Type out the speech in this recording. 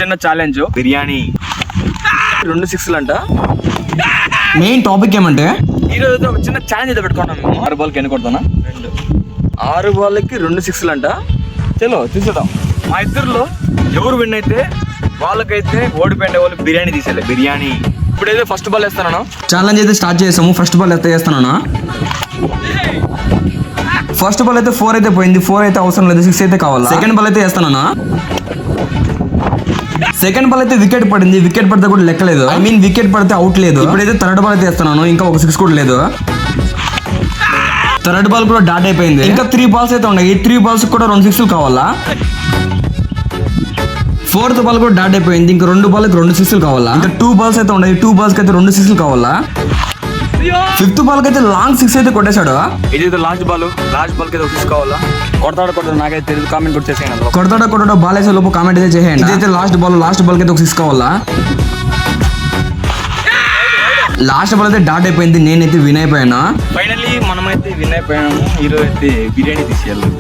చిన్న ఛాలెంజ్ బిర్యానీ 2 6లు అంట. Main topic ఏమంటే ఈరోజు ఒక చిన్న ఛాలెంజ్ అయితే పెట్టుకున్నాం మేము. 6 బాల్కి ఎన్ని కొడతానా? 2. 6 బాల్కి 2 6లు అంట. చలో తీసేద్దాం. మా ఇద్దరులో ఎవరు విన్ అయితే వాళ్ళకైతే ఓడిపోయిన వాళ్ళు బిర్యానీ తీసేయాలి. బిర్యానీ ఇప్పుడైతే ఫస్ట్ బాల్ వేస్తాను. ఛాలెంజ్ అయితే స్టార్ట్ చేసాము. ఫస్ట్ బాల్ అయితే వేస్తున్నాను. ఫస్ట్ బాల్ అయితే 4 అయితే పోయింది. 4 అయితే అవసరం లేదు, 6 అయితే కావాలి. సెకండ్ బాల్ అయితే వేస్తాను. సెకండ్ బాల్ అయితే వికెట్ పడింది. వికెట్ పడితే కూడా లెక్కలేదు. ఐ మీన్ వికెట్ పడితే అవుట్ లేదు. ఇప్పుడైతే థర్డ్ బాల్ అయితే వేస్తున్నాను. ఇంకా ఒక 6 కూడా లేదు. థర్డ్ బాల్ కూడా డాట్ అయిపోయింది. ఇంకా 3 బాల్స్ అయితే ఉన్నాయి. ఈ 3 బాల్స్ కూడా 2 6లు కావాలా. ఫోర్త్ బాల్ కూడా డాట్ అయిపోయింది. ఇంకా 2 బాల్కి 2 6లు కావాలా. ఇంకా 2 బాల్స్ అయితే ఉన్నాయి. 2 బాల్స్కి అయితే 2 6లు కావాలా. ఫిఫ్త్ బాల్ కి అయితే లాంగ్ 6 అయితే కొట్టేశాడు. ఇదైతే లాస్ట్ బాల్ కి అయితే 6 కావాలా. కొడతాడు నాకైతే తెలియదు. కామెంట్ కూడా చేసేయండి. కొడతాడో బాల్ వేసే లోపు కామెంట్ అయితే చేయండి. ఇదైతే లాస్ట్ బాల్ కి అయితే 6 కావాలా. లాస్ట్ బాల్ అయితే డాట్ అయిపోయింది. నేనైతే విన్ అయిపోయాను. ఫైనల్లీ మనమైతే విన్ అయిపోయాము. ఈరోజు అయితే బిర్యానీ తీసేయాలి.